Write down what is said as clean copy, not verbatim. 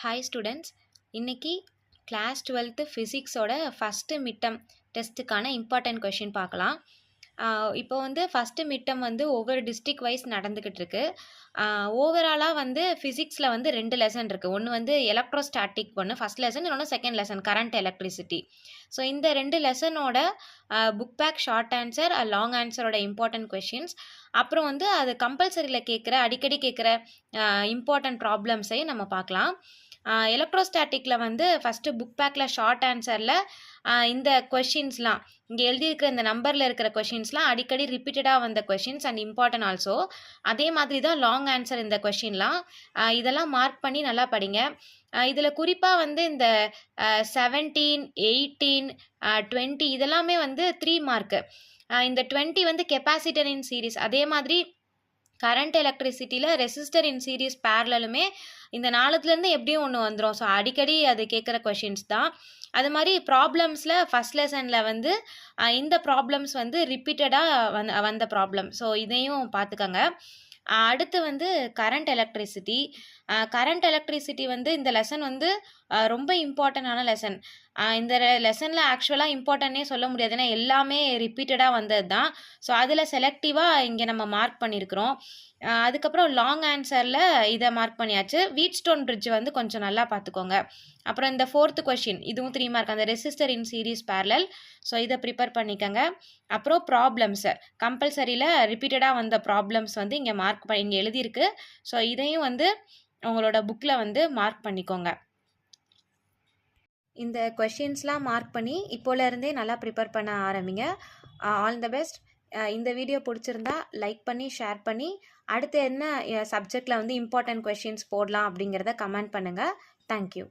Hi students, இன்னைக்கு class 12th ஃபிசிக்ஸோட first midterm டெஸ்ட்டுக்கான இம்பார்ட்டன்ட் கொஷின் பார்க்கலாம். இப்போ ஃபஸ்ட்டு மிட்டம் ஒவ்வொரு டிஸ்ட்ரிக் வைஸ் நடந்துக்கிட்டு இருக்கு. ஓவராலாக ஃபிசிக்ஸில் 2 லெசன் இருக்குது. ஒன்று எலக்ட்ரோஸ்டாட்டிக் ஒன்று ஃபஸ்ட் லெசன், இன்னொன்று second lesson current electricity. So இந்த 2 லெசனோட book back short answer, long ஆன்சரோட இம்பார்ட்டன்ட் கொஷின்ஸ், அப்புறம் அது கம்பல்சரியில் கேட்குற அடிக்கடி கேட்குற இம்பார்ட்டன்ட் ப்ராப்ளம்ஸையும் நம்ம பார்க்கலாம். எலக்ட்ரோஸ்டாட்டிக்கில் ஃபஸ்ட்டு புக் பேக்கில் ஷார்ட் ஆன்சரில் இந்த கொஷின்ஸ்லாம் இங்கே எழுதியிருக்கிற இந்த நம்பரில் இருக்கிற கொஷின்ஸ்லாம் அடிக்கடி ரிப்பீட்டடாக வந்த கொஷின்ஸ் அண்ட் இம்பார்ட்டன்ட் ஆல்சோ. அதே மாதிரி தான் லாங் ஆன்சர் இந்த கொஷின்லாம். இதெல்லாம் மார்க் பண்ணி நல்லா படிங்க. இதில் குறிப்பாக இந்த 17, 18, 20 இதெல்லாமே 3 மார்க்கு. இந்த 20 கெப்பாசிட்டர் இன் சீரீஸ், அதே மாதிரி கரண்ட் எலக்ட்ரிசிட்டியில் ரெசிஸ்டர் இன் சீரீஸ் பேரலுமே இந்த 4துலேருந்து எப்படியும் ஒன்று வந்துடும். ஸோ அடிக்கடி அது கேட்குற கொஷின்ஸ் தான். அது மாதிரி ப்ராப்ளம்ஸில் ஃபஸ்ட் லெசனில் இந்த ப்ராப்ளம்ஸ் ரிப்பீட்டடாக வந்த ப்ராப்ளம். ஸோ இதையும் பார்த்துக்கங்க. அடுத்து கரண்ட் எலக்ட்ரிசிட்டி. கரண்ட் எலக்ட்ரிசிட்டி இந்த லெசன் ரொம்ப இம்பார்ட்டண்டான லெசன். இந்த லெசனில் ஆக்சுவலாக இம்பார்ட்டன்னே சொல்ல முடியாது, ஏன்னா எல்லாமே ரிப்பீட்டடாக வந்தது தான். ஸோ அதில் செலக்டிவாக இங்கே நம்ம மார்க் பண்ணியிருக்கிறோம். அதுக்கப்புறம் லாங் ஆன்சரில் இதை மார்க் பண்ணியாச்சு. வீட்ஸ்டோன் பிரிட்ஜ் கொஞ்சம் நல்லா பார்த்துக்கோங்க. அப்புறம் இந்த 4th கொஷின், இதுவும் 3 மார்க், அந்த ரெசிஸ்டர் இன் சீரீஸ் பேரலல். ஸோ இதை ப்ரிப்பேர் பண்ணிக்கோங்க. அப்புறம் ப்ராப்ளம்ஸு கம்பல்சரியில் ரிப்பீட்டடாக வந்த ப்ராப்ளம்ஸ் இங்கே இங்கே எழுதியிருக்கு. ஸோ இதையும் உங்களோட புக்கில் மார்க் பண்ணிக்கோங்க. இந்த கொஷின்ஸ்லாம் மார்க் பண்ணி இப்போலேருந்தே நல்லா ப்ரிப்பேர் பண்ண ஆரம்பிங்க. All the best. இந்த வீடியோ பிடிச்சிருந்தா லைக் பண்ணி ஷேர் பண்ணி அடுத்து என்ன சப்ஜெக்டில் இம்பார்ட்டன்ட் கொஷின்ஸ் போடலாம் அப்படிங்கிறத கமெண்ட் பண்ணுங்கள். தேங்க்யூ.